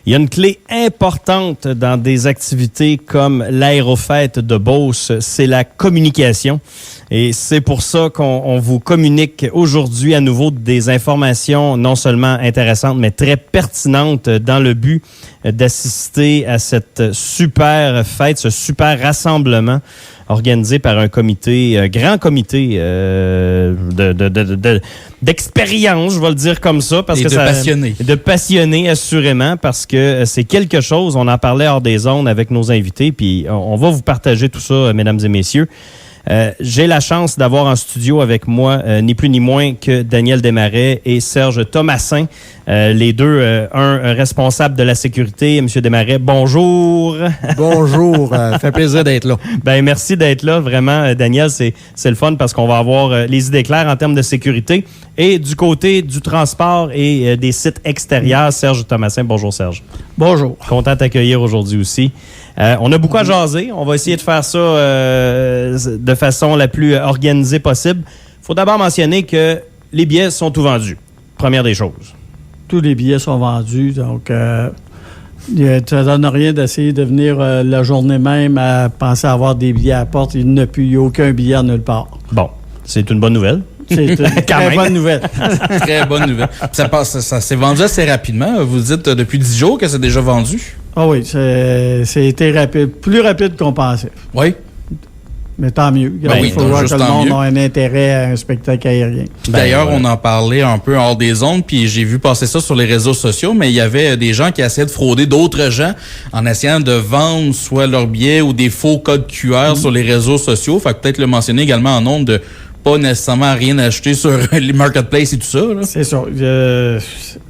Il y a une clé importante dans des activités comme l'aérofête de Beauce, c'est la communication. Et c'est pour ça qu'on vous communique aujourd'hui à nouveau des informations non seulement intéressantes, mais très pertinentes dans le but d'assister à cette super fête, ce super rassemblement organisé par un comité, grand comité d'expérience, je vais le dire comme ça. Parce et que de passionnés. De passionnés, assurément, parce que c'est quelque chose, on en parlait hors des ondes avec nos invités, puis on va vous partager tout ça, mesdames et messieurs. J'ai la chance d'avoir en studio avec moi ni plus ni moins que Daniel Desmarais et Serge Thomassin, les deux, un responsable de la sécurité. Monsieur Desmarais, bonjour. Bonjour, fait plaisir d'être là. Ben merci d'être là, vraiment, Daniel, c'est le fun parce qu'on va avoir les idées claires en termes de sécurité. Et du côté du transport et des sites extérieurs, Serge Thomassin, bonjour Serge. Bonjour. Content de t'accueillir aujourd'hui aussi. On a beaucoup à jaser. On va essayer de faire ça de façon la plus organisée possible. Il faut d'abord mentionner que les billets sont tout vendus. Première des choses. Tous les billets sont vendus, donc ça ne donne rien d'essayer de venir la journée même à penser avoir des billets à la porte. Il n'y a plus aucun billet à nulle part. Bon, c'est une bonne nouvelle. C'est une très bonne nouvelle. Très bonne nouvelle. Ça s'est vendu assez rapidement. Vous dites depuis 10 jours que c'est déjà vendu? Ah oui, c'était rapide. Plus rapide qu'on pensait. Oui. Mais tant mieux. Il faut voir que le monde a un intérêt à un spectacle aérien. D'ailleurs, on en parlait un peu hors des ondes, puis j'ai vu passer ça sur les réseaux sociaux, mais il y avait des gens qui essayaient de frauder d'autres gens en essayant de vendre soit leurs billets ou des faux codes QR sur les réseaux sociaux. Fait que peut-être le mentionner également en nombre de pas nécessairement rien acheter sur les marketplaces et tout ça. Là. C'est ça.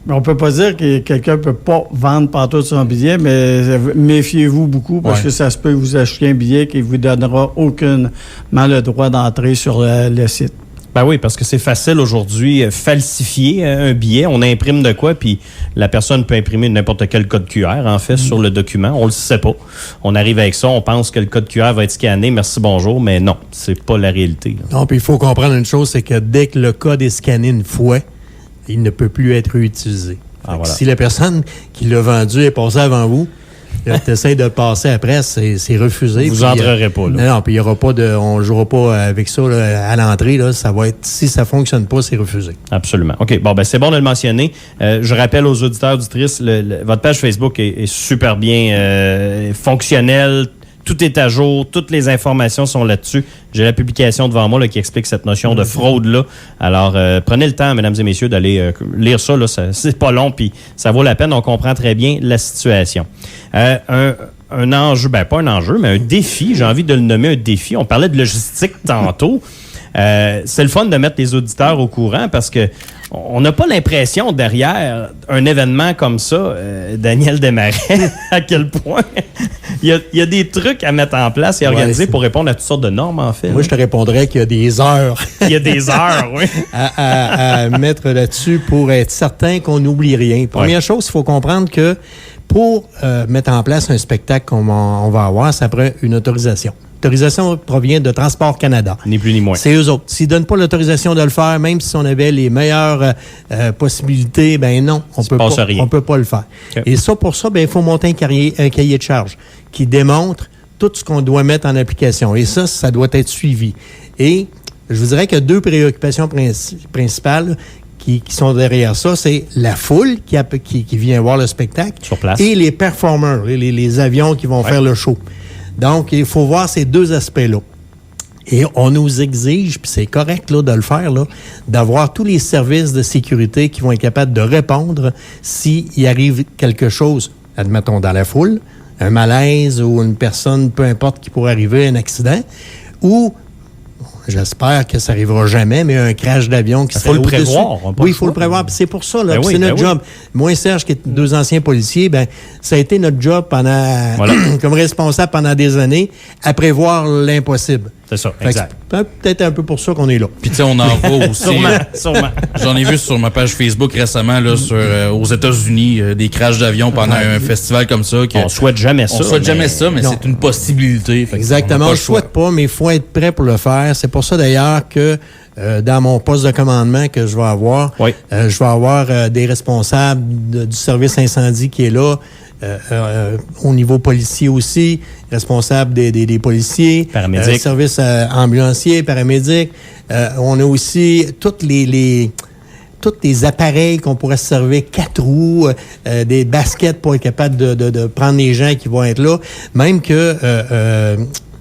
On peut pas dire que quelqu'un peut pas vendre partout son billet, mais méfiez-vous beaucoup parce que ça se peut que vous achetiez un billet qui vous donnera aucunement le droit d'entrer sur le site. Ben oui, parce que c'est facile aujourd'hui falsifier un billet. On imprime de quoi, puis la personne peut imprimer n'importe quel code QR, en fait, sur le document. On le sait pas. On arrive avec ça, on pense que le code QR va être scanné, merci, bonjour, mais non, c'est pas la réalité. Là. Non, puis il faut comprendre une chose, c'est que dès que le code est scanné une fois, il ne peut plus être réutilisé. Voilà. Si la personne qui l'a vendu est passée avant vous, tu essaies de le passer après, c'est refusé. Vous n'entrerez pas, là. Non, puis il y aura pas on ne jouera pas avec ça là, à l'entrée. Là, ça va être, si ça ne fonctionne pas, c'est refusé. Absolument. OK, bon, ben c'est bon de le mentionner. Je rappelle aux auditeurs, auditrices, votre page Facebook est super bien fonctionnelle. Tout est à jour, toutes les informations sont là-dessus. J'ai la publication devant moi là, qui explique cette notion de fraude-là. Alors, prenez le temps, mesdames et messieurs, d'aller lire ça. Là, c'est pas long, puis ça vaut la peine. On comprend très bien la situation. Un enjeu, ben pas un enjeu, mais un défi. J'ai envie de le nommer un défi. On parlait de logistique tantôt. C'est le fun de mettre les auditeurs au courant parce que on n'a pas l'impression derrière un événement comme ça, Daniel Desmarais, à quel point il y a des trucs à mettre en place et organiser pour répondre à toutes sortes de normes, en fait. Moi, je te répondrais qu'il y a des heures. Il y a des heures, oui. à mettre là-dessus pour être certain qu'on n'oublie rien. Première chose, il faut comprendre que pour mettre en place un spectacle qu'on va avoir, ça prend une autorisation. L'autorisation provient de Transport Canada. Ni plus ni moins. C'est eux autres. S'ils ne donnent pas l'autorisation de le faire, même si on avait les meilleures possibilités, ben non, on peut pas le faire. Okay. Et ça, pour ça, ben il faut monter un cahier de charge qui démontre tout ce qu'on doit mettre en application. Et ça doit être suivi. Et je vous dirais qu'il y a deux préoccupations principales qui sont derrière ça. C'est la foule qui vient voir le spectacle. Sur place. Et les performers, les avions qui vont faire le show. Donc, il faut voir ces deux aspects-là. Et on nous exige, puis c'est correct là, de le faire, là, d'avoir tous les services de sécurité qui vont être capables de répondre s'il arrive quelque chose, admettons, dans la foule, un malaise ou une personne, peu importe, qui pourrait arriver, un accident, ou, j'espère que ça n'arrivera jamais, mais un crash d'avion qui serait au-dessus. Il faut le prévoir. Oui, il faut le prévoir. Puis c'est pour ça, là, c'est notre job. Moi et Serge, qui est deux anciens policiers, ben ça a été notre job pendant, comme responsable pendant des années, à prévoir l'impossible. C'est ça, exact. Peut-être un peu pour ça qu'on est là. Puis tu sais, on en voit aussi. Sûrement. J'en ai vu sur ma page Facebook récemment, là, aux États-Unis, des crashs d'avion pendant un festival comme ça. On souhaite jamais ça. On souhaite jamais ça, mais c'est une possibilité. Exactement. On ne souhaite pas, mais il faut être prêt pour le faire. C'est pour ça d'ailleurs que dans mon poste de commandement que je vais avoir, je vais avoir des responsables du service incendie qui est là, au niveau policier aussi, responsables des policiers, paramédics, services ambulanciers, paramédics. On a aussi tous les appareils qu'on pourrait se servir, 4 roues, des baskets pour être capable de prendre les gens qui vont être là. Même que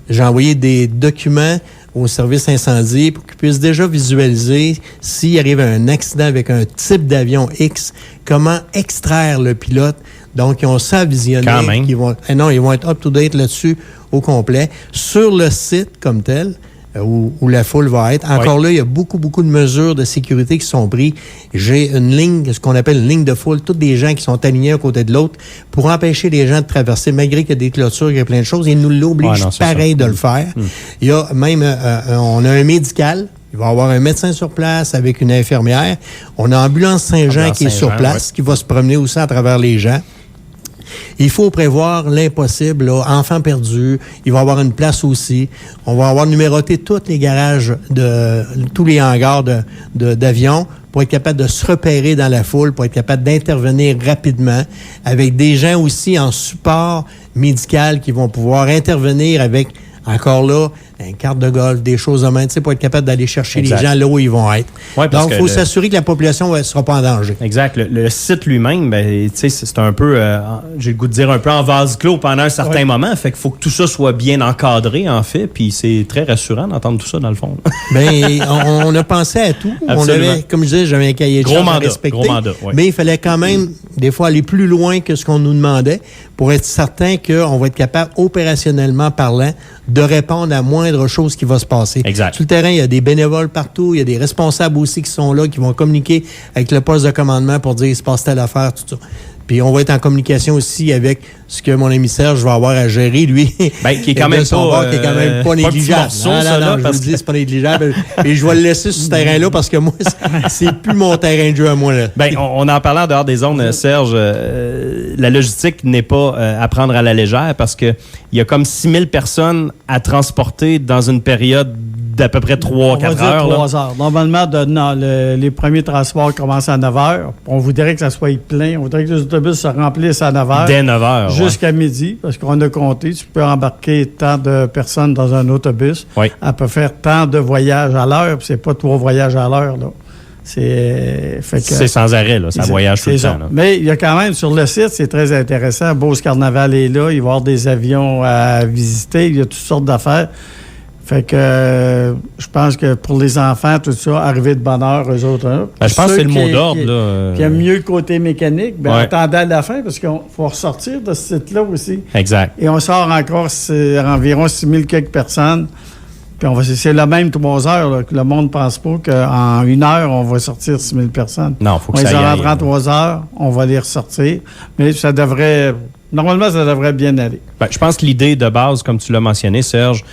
j'ai envoyé des documents au service incendie pour qu'ils puissent déjà visualiser s'il arrive un accident avec un type d'avion X, comment extraire le pilote. Donc, ils ont ça à visionner. Quand même. Ils vont être up-to-date là-dessus au complet. Sur le site comme tel, où la foule va être. Encore là, il y a beaucoup de mesures de sécurité qui sont prises. J'ai une ligne, ce qu'on appelle une ligne de foule, tous des gens qui sont alignés à côté de l'autre pour empêcher les gens de traverser, malgré qu'il y a des clôtures, qu'il y a plein de choses. Ils nous l'obligent pareil de le faire. Il y a même, on a un médical. Il va y avoir un médecin sur place avec une infirmière. On a Ambulance Saint-Jean qui est sur place, qui va se promener aussi à travers les gens. Il faut prévoir l'impossible, là. Enfants perdus, il va y avoir une place aussi. On va avoir numéroté tous les garages tous les hangars d'avions pour être capable de se repérer dans la foule, pour être capable d'intervenir rapidement, avec des gens aussi en support médical qui vont pouvoir intervenir avec, encore là, une carte de golf, des choses en main, tu sais, pour être capable d'aller chercher les gens là où ils vont être. Ouais, donc, il faut s'assurer que la population ne sera pas en danger. Exact. Le site lui-même, ben, tu sais, c'est un peu, j'ai le goût de dire, un peu en vase clos pendant un certain moment. Fait qu'il faut que tout ça soit bien encadré, en fait. Puis c'est très rassurant d'entendre tout ça, dans le fond. Bien, on a pensé à tout. Absolument. On avait, comme je disais, j'avais un cahier de charges à respecter. Gros mandat, oui. Mais il fallait quand même, des fois, aller plus loin que ce qu'on nous demandait pour être certain qu'on va être capable, opérationnellement parlant, de répondre à moindre chose qui va se passer. Exact. Sur le terrain, il y a des bénévoles partout, il y a des responsables aussi qui sont là, qui vont communiquer avec le poste de commandement pour dire il se passe telle affaire, tout ça. Puis on va être en communication aussi avec ce que mon ami Serge va avoir à gérer, lui. Ben, qui est quand même pas négligeable. Non, je vous dis, c'est pas négligeable. Et je vais le laisser sur ce terrain-là parce que moi, c'est plus mon terrain de jeu à moi. Là. Ben, on en parlait en dehors des zones, Serge. La logistique n'est pas à prendre à la légère parce que il y a comme 6000 personnes à transporter dans une période d'à peu près 3-4 heures. 3 heures. Normalement, les premiers transports commencent à 9 heures. On voudrait que ça soit plein. On voudrait que les autobus se remplissent à 9 heures. Dès 9 heures. Jusqu'à midi, parce qu'on a compté. Tu peux embarquer tant de personnes dans un autobus. Oui. Elle peut faire tant de voyages à l'heure. Puis c'est pas 3 voyages à l'heure, là. C'est sans arrêt, là. Ça voyage tout le temps. Là. Mais il y a quand même, sur le site, c'est très intéressant. Beauce Carnaval est là. Il va y avoir des avions à visiter. Il y a toutes sortes d'affaires. Fait que je pense que pour les enfants, tout ça, arriver de bonne heure, eux autres. Hein. Ben, je pense que c'est le mot d'ordre. Puis il y a mieux le côté mécanique. Ben, attendez à la fin, parce qu'il faut ressortir de ce site-là aussi. Exact. Et on sort encore environ 6000 quelques personnes. Puis c'est le même 3 heures. Là, que le monde ne pense pas qu'en 1 heure, on va sortir 6000 personnes. Non, il faut que ça y aille. On les rentre en 3 heures, on va les ressortir. Mais ça devrait... Normalement, ça devrait bien aller. Ben, je pense que l'idée de base, comme tu l'as mentionné, Serge,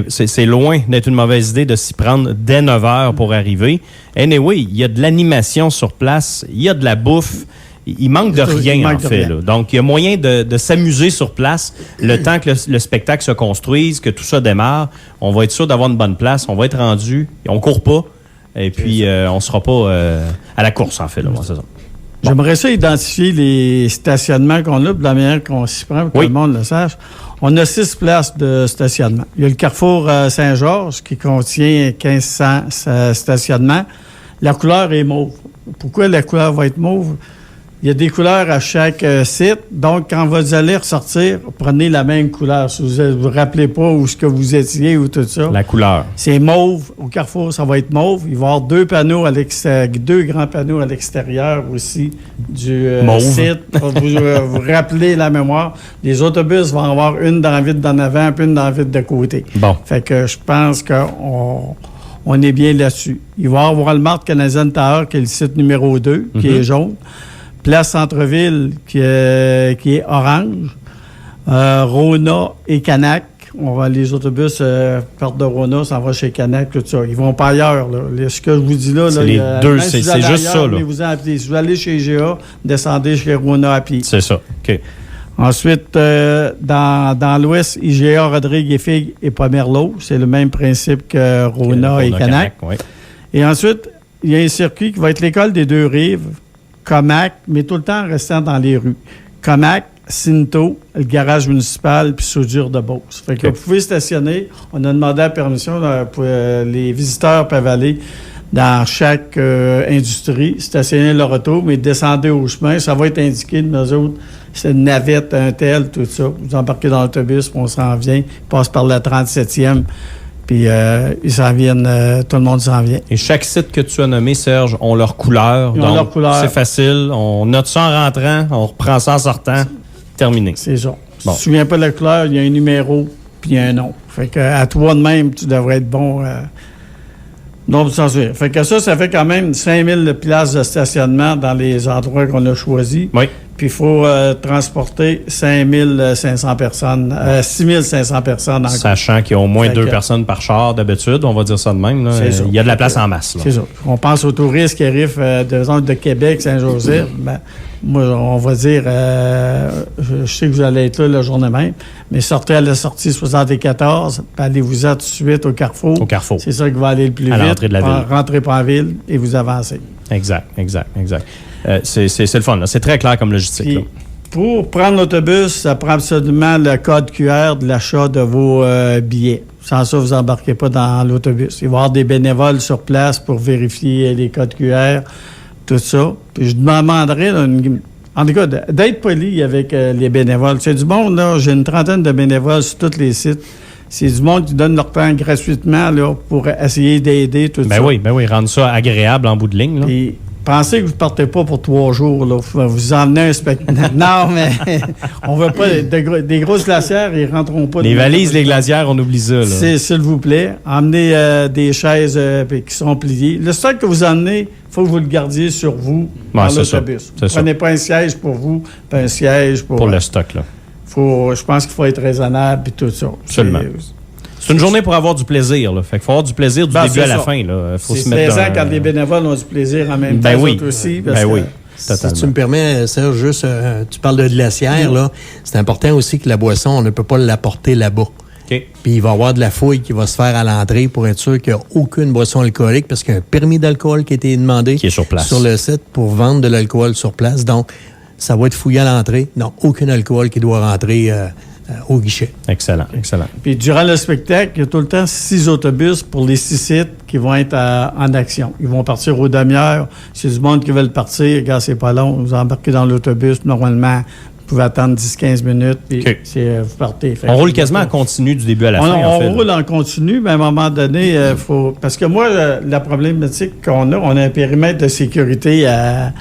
c'est loin d'être une mauvaise idée de s'y prendre dès 9 heures pour arriver. Anyway, il y a de l'animation sur place, il y a de la bouffe. Il manque de rien, en fait. Là. Donc, il y a moyen de s'amuser sur place le temps que le spectacle se construise, que tout ça démarre. On va être sûr d'avoir une bonne place. On va être rendu. On court pas. Et puis, on ne sera pas à la course, en fait. Là, c'est ça. Bon. J'aimerais ça identifier les stationnements qu'on a, de la manière qu'on s'y prend, pour que le monde le sache. On a 6 places de stationnement. Il y a le carrefour Saint-Georges qui contient 1500 stationnements. La couleur est mauve. Pourquoi la couleur va être mauve? Il y a des couleurs à chaque site. Donc, quand vous allez ressortir, prenez la même couleur. Si vous ne vous rappelez pas où ce que vous étiez ou tout ça. La couleur. C'est mauve. Au Carrefour, ça va être mauve. Il va y avoir 2 panneaux à l'extérieur, 2 grands panneaux à l'extérieur aussi du site. Pour vous rappeler la mémoire. Les autobus vont avoir une dans la vitre d'en avant, puis une dans la vitre de côté. Bon. Fait que je pense qu'on est bien là-dessus. Il va y avoir Walmart Canadian Tower, qui est le site numéro 2, qui est jaune. Place Centre-Ville, qui est orange. Rona et Canac. Les autobus partent de Rona, s'en va chez Canac, tout ça. Ils vont pas ailleurs. Là. Ce que je vous dis là, c'est les deux, c'est juste ça. Là. Si vous allez chez IGA, descendez chez Rona à pied. C'est ça. OK. Ensuite, dans l'ouest, IGA, Rodrigue et Figue et Pomerleau. C'est le même principe que Rona et Canac. Oui. Et ensuite, il y a un circuit qui va être l'école des Deux-Rives. Comac, mais tout le temps en restant dans les rues. Comac, Cinto, le garage municipal, puis Soudure de Beauce. Fait que vous pouvez stationner. On a demandé la permission pour les visiteurs peuvent aller dans chaque industrie, stationner leur auto, mais descendez au chemin. Ça va être indiqué de nous autres. C'est une navette, un tel, tout ça. Vous embarquez dans l'autobus, puis on s'en vient. Ils passent par la 37e. Puis ils s'en viennent, tout le monde s'en vient. Et chaque site que tu as nommé, Serge, ont leur couleur. Ils ont leur couleur. C'est facile. On note ça en rentrant, on reprend ça en sortant. Terminé. C'est ça. Bon. Si tu ne te souviens pas de la couleur, il y a un numéro puis il y a un nom. Fait que à toi de même, tu devrais être bon. Non, vous s'en souvenez. Fait que ça fait quand même 5000 places de stationnement dans les endroits qu'on a choisis. Oui. Puis il faut transporter 5500 personnes, 6500 personnes en Sachant qu'il y a au moins Fait 2 que- personnes par char d'habitude, on va dire ça de même. Là. C'est ça. Il y a de la place en masse. Là. C'est ça. On pense aux touristes qui arrivent de Québec, Saint-Joseph. Ben, moi, on va dire, je sais que vous allez être là la journée même, mais sortez à la sortie 74, puis allez-vous-en tout de suite au Carrefour. Au Carrefour. C'est ça qui va aller le plus À vite. l'entrée de la ville. Rentrez pas en ville et vous avancez. Exact. C'est le fun. Là. C'est très clair comme logistique. Puis, là. pour prendre l'autobus, ça prend absolument le code QR de l'achat de vos billets. Sans ça, vous embarquez pas dans l'autobus. Il va y avoir des bénévoles sur place pour vérifier les codes QR, tout ça. Puis je demanderais, là, en tout cas, d'être poli avec les bénévoles. C'est du monde, là. J'ai une trentaine de bénévoles sur tous les sites. C'est du monde qui donne leur temps gratuitement là, pour essayer d'aider, tout ça. Ben oui, rendre ça agréable en bout de ligne. Là. Puis, pensez que vous ne partez pas pour 3 jours. Là. Vous emmenez un spectacle. Non, mais on ne veut pas. Des grosses glacières, ils ne rentreront pas. Les valises, les glacières, on oublie ça. Là. S'il vous plaît, emmenez des chaises qui sont pliées. Le stock que vous emmenez, il faut que vous le gardiez sur vous dans c'est l'autobus. ça. Prenez pas un siège pour vous, pas un siège pour le stock. Là. je pense qu'il faut être raisonnable et tout ça. Absolument. C'est une journée pour avoir du plaisir. Là. Fait qu'il faut avoir du plaisir du début à la fin. Là. Faut C'est se mettre plaisant quand les bénévoles ont du plaisir en même temps. Ben oui. Eux autres aussi, Ben parce que- oui. Si Totalement. tu me permets, Serge, juste, tu parles de glacière, là. C'est important aussi que la boisson, on ne peut pas l'apporter là-bas. OK. Puis il va y avoir de la fouille qui va se faire à l'entrée pour être sûr qu'il n'y a aucune boisson alcoolique parce qu'il y a un permis d'alcool qui a été demandé Qui est sur place. sur le site pour vendre de l'alcool sur place. Donc, ça va être fouillé à l'entrée. Non, aucun alcool qui doit rentrer au guichet. Excellent. Puis durant le spectacle, il y a tout le temps 6 autobus pour les 6 sites qui vont être en action. Ils vont partir aux demi-heures. C'est du monde qui veut partir. Regarde, c'est pas long. Vous embarquez dans l'autobus. Normalement, vous pouvez attendre 10-15 minutes. Puis OK. vous partez. Fait On que- roule quasiment en continu du début à la fin. On en fait, roule là. en continu, mais à un moment donné, il faut... Parce que moi, la problématique qu'on a, on a un périmètre de sécurité à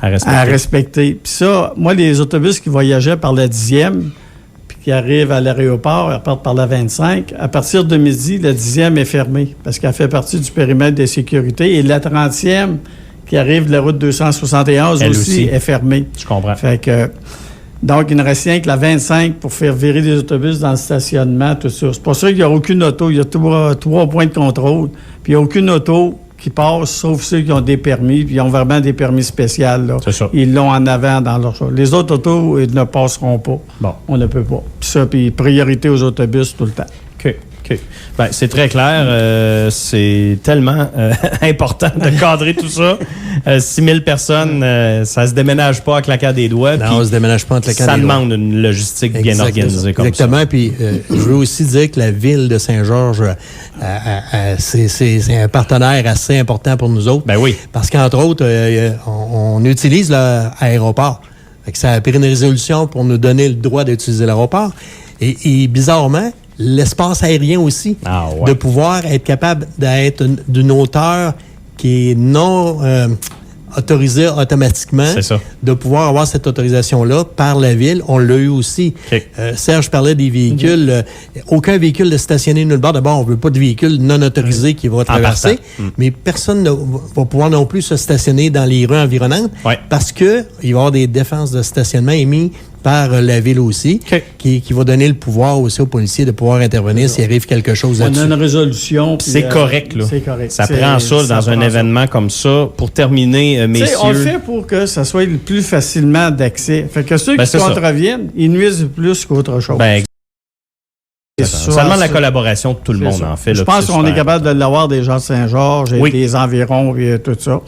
respecter. Puis ça, moi, les autobus qui voyageaient par la 10e, puis qui arrivent à l'aéroport, ils repartent par la 25, à partir de midi, la 10e est fermée, parce qu'elle fait partie du périmètre de sécurité. Et la 30e, qui arrive de la route 271 Elle aussi, aussi. est fermée. Je comprends. Fait que... Donc, il ne reste rien que la 25 pour faire virer les autobus dans le stationnement, tout ça. C'est pour ça qu'il n'y a aucune auto. Il y a trois points de contrôle. Puis, il n'y a aucune auto qui passe, sauf ceux qui ont des permis, puis ils ont vraiment des permis spéciaux. Là. C'est ça. Ils l'ont en avant dans leur chose. Les autres autos, ils ne passeront pas. Bon. On ne peut pas. Puis ça, puis priorité aux autobus tout le temps. OK. Ben, c'est très clair. C'est tellement important de cadrer tout ça. 6000 personnes, ça se déménage pas à claquant des doigts. Non, puis on se déménage pas en claquant ça des doigts. demande une logistique bien Exactement. organisée comme Exactement. Puis, je veux aussi dire que la ville de Saint-Georges, c'est un partenaire assez important pour nous autres. Ben oui. Parce qu'entre autres, on utilise l'aéroport. Fait que ça a pris une résolution pour nous donner le droit d'utiliser l'aéroport. Et bizarrement, l'espace aérien aussi, Ah ouais. de pouvoir être capable d'être d'une hauteur qui est non autorisée automatiquement, C'est ça. de pouvoir avoir cette autorisation-là par la ville. On l'a eu aussi. OK. Serge parlait des véhicules. Aucun véhicule de stationner nulle part. D'abord, on ne veut pas de véhicule non autorisé qui va traverser, mais personne ne va pouvoir non plus se stationner dans les rues environnantes Ouais. parce qu'il va y avoir des défenses de stationnement émises par la ville aussi, OK. qui va donner le pouvoir aussi aux policiers de pouvoir intervenir s'il arrive quelque chose On a là-dessus. une résolution. puis, C'est correct, là. C'est correct. Ça prend ça dans un événement comme ça. Pour terminer, Tu sais, messieurs... on le fait pour que ça soit le plus facilement d'accès. Fait que ceux Ben, qui c'est ça. contreviennent, ils nuisent plus qu'autre chose. Ben, C'est ça demande la ça. collaboration de tout le C'est monde, ça. en fait. Je là, pense c'est qu'on est super. capable de l'avoir des gens de Saint-Georges et Oui. des environs et tout ça.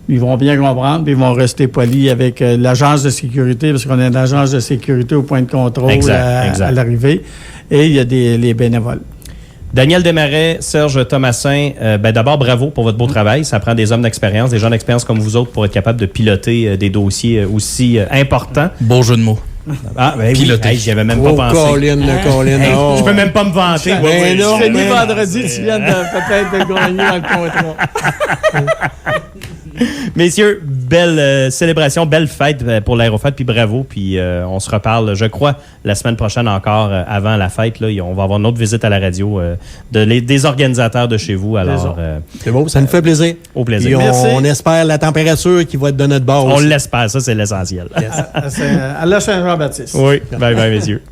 Ils vont bien comprendre, puis ils vont rester polis avec l'agence de sécurité, parce qu'on a une agence de sécurité au point de contrôle à l'arrivée, et il y a les bénévoles. Daniel Desmarais, Serge Thomasin, d'abord, bravo pour votre beau travail. Ça prend des hommes d'expérience, des gens d'expérience comme vous autres pour être capable de piloter des dossiers aussi importants. Beau jeu de mots. Ah, ben piloter. J'y avais même pas pensé. Colin. Je peux même pas me vanter. C'est fini vendredi, tu viens peut-être de gagner dans le contrat. Messieurs, belle célébration, belle fête pour l'Aérofête, puis bravo. Puis on se reparle, je crois, la semaine prochaine encore, avant la fête. Là, on va avoir une autre visite à la radio des organisateurs de chez vous. Alors, c'est beau, ça nous fait plaisir. Au plaisir. On espère la température qui va être de notre bord. On l'espère, ça c'est l'essentiel. Yes. À la Saint-Jean-Baptiste. Oui, bye bye, messieurs.